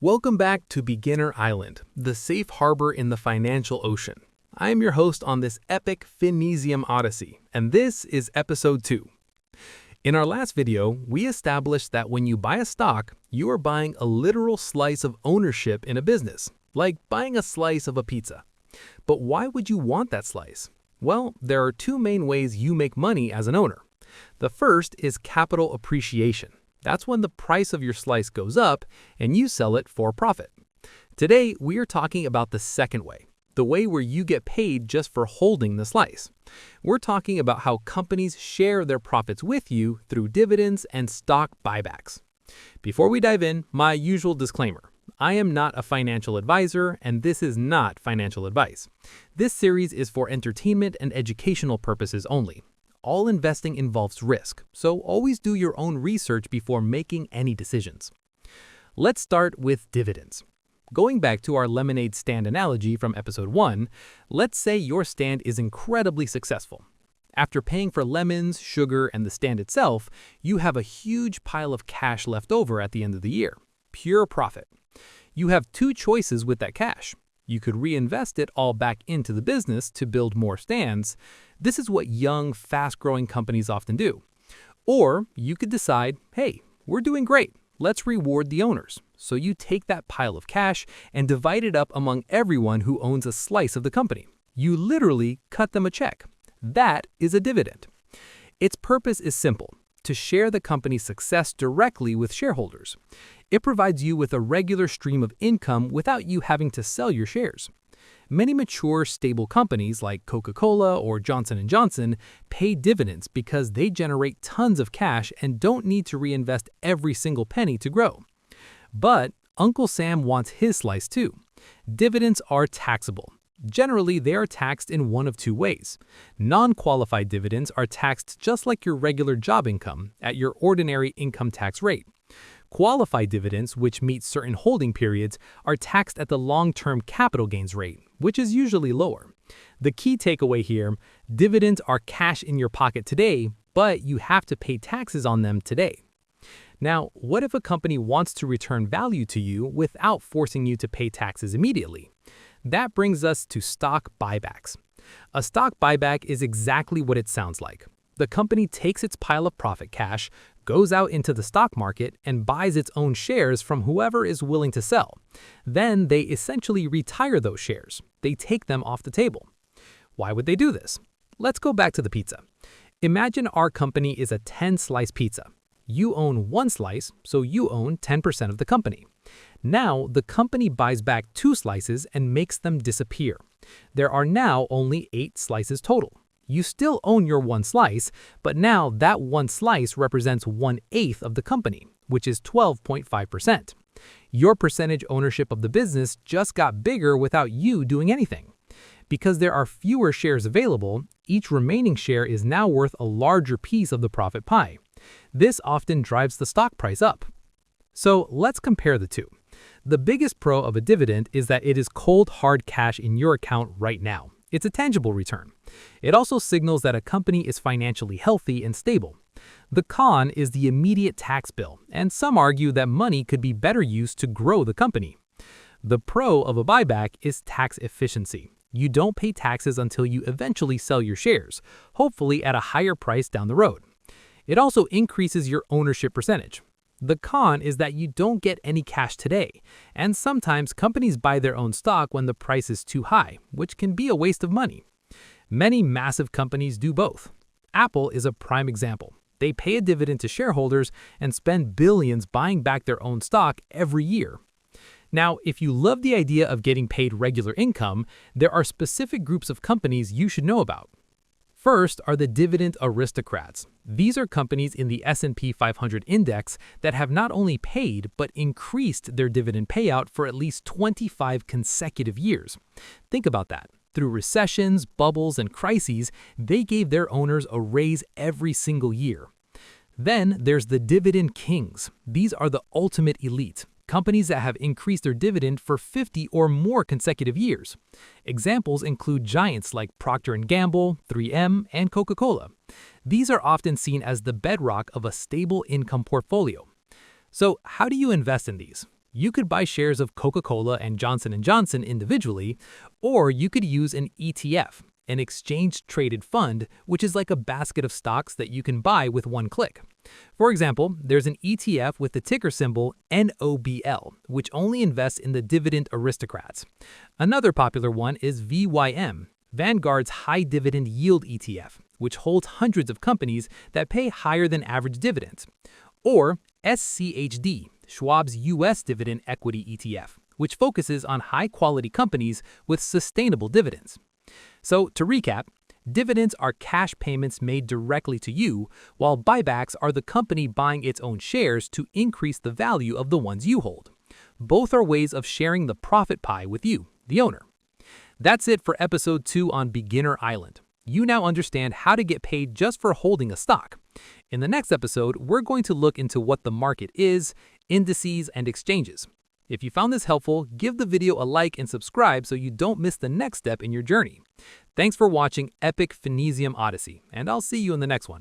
Welcome back to Beginner Island, the safe harbor in the financial ocean. I am your host on this Epic Finesium Odyssey, and this is episode 2. In our last video, we established that when you buy a stock, you are buying a literal slice of ownership in a business, like buying a slice of a pizza. But why would you want that slice? Well, there are two main ways you make money as an owner. The first is capital appreciation. That's when the price of your slice goes up and you sell it for a profit. Today, we are talking about the second way, the way where you get paid just for holding the slice. We're talking about how companies share their profits with you through dividends and stock buybacks. Before we dive in, my usual disclaimer. I am not a financial advisor, and this is not financial advice. This series is for entertainment and educational purposes only. All investing involves risk, so always do your own research before making any decisions. Let's start with dividends. Going back to our lemonade stand analogy from episode 1, let's say your stand is incredibly successful. After paying for lemons, sugar, and the stand itself, you have a huge pile of cash left over at the end of the year. Pure profit. You have two choices with that cash. You could reinvest it all back into the business to build more stands. This is what young, fast-growing companies often do. Or you could decide, hey, we're doing great. Let's reward the owners. So you take that pile of cash and divide it up among everyone who owns a slice of the company. You literally cut them a check. That is a dividend. Its purpose is simple: to share the company's success directly with shareholders. It provides you with a regular stream of income without you having to sell your shares. Many mature, stable companies like Coca-Cola or Johnson & Johnson pay dividends because they generate tons of cash and don't need to reinvest every single penny to grow. But Uncle Sam wants his slice too. Dividends are taxable. Generally, they are taxed in one of two ways. Non-qualified dividends are taxed just like your regular job income at your ordinary income tax rate. Qualified dividends, which meet certain holding periods, are taxed at the long-term capital gains rate, which is usually lower. The key takeaway here: dividends are cash in your pocket today, but you have to pay taxes on them today. Now, what if a company wants to return value to you without forcing you to pay taxes immediately? That brings us to stock buybacks. A stock buyback is exactly what it sounds like. The company takes its pile of profit cash, goes out into the stock market, and buys its own shares from whoever is willing to sell. Then they essentially retire those shares. They take them off the table. Why would they do this? Let's go back to the pizza. Imagine our company is a 10-slice pizza. You own one slice, so you own 10% of the company. Now, the company buys back 2 slices and makes them disappear. There are now only 8 slices total. You still own your one slice, but now that one slice represents 1/8 of the company, which is 12.5%. Your percentage ownership of the business just got bigger without you doing anything. Because there are fewer shares available, each remaining share is now worth a larger piece of the profit pie. This often drives the stock price up. So let's compare the two. The biggest pro of a dividend is that it is cold, hard cash in your account right now. It's a tangible return. It also signals that a company is financially healthy and stable. The con is the immediate tax bill, and some argue that money could be better used to grow the company. The pro of a buyback is tax efficiency. You don't pay taxes until you eventually sell your shares, hopefully at a higher price down the road. It also increases your ownership percentage. The con is that you don't get any cash today, and sometimes companies buy their own stock when the price is too high, which can be a waste of money. Many massive companies do both. Apple is a prime example. They pay a dividend to shareholders and spend billions buying back their own stock every year. Now, if you love the idea of getting paid regular income, there are specific groups of companies you should know about. First are the dividend aristocrats. These are companies in the S&P 500 index that have not only paid but increased their dividend payout for at least 25 consecutive years. Think about that. Through recessions, bubbles, and crises, they gave their owners a raise every single year. Then there's the dividend kings. These are the ultimate elite. Companies that have increased their dividend for 50 or more consecutive years. Examples include giants like Procter & Gamble, 3M, and Coca-Cola. These are often seen as the bedrock of a stable income portfolio. So how do you invest in these? You could buy shares of Coca-Cola and Johnson & Johnson individually, or you could use an ETF, an exchange-traded fund, which is like a basket of stocks that you can buy with one click. For example, there's an ETF with the ticker symbol NOBL, which only invests in the dividend aristocrats. Another popular one is VYM, Vanguard's High Dividend Yield ETF, which holds hundreds of companies that pay higher than average dividends. Or SCHD, Schwab's U.S. Dividend Equity ETF, which focuses on high-quality companies with sustainable dividends. So, to recap, dividends are cash payments made directly to you, while buybacks are the company buying its own shares to increase the value of the ones you hold. Both are ways of sharing the profit pie with you, the owner. That's it for episode 2 on Beginner Island. You now understand how to get paid just for holding a stock. In the next episode, we're going to look into what the market is, indices, and exchanges. If you found this helpful, give the video a like and subscribe so you don't miss the next step in your journey. Thanks for watching Epic Finesium Odyssey, and I'll see you in the next one.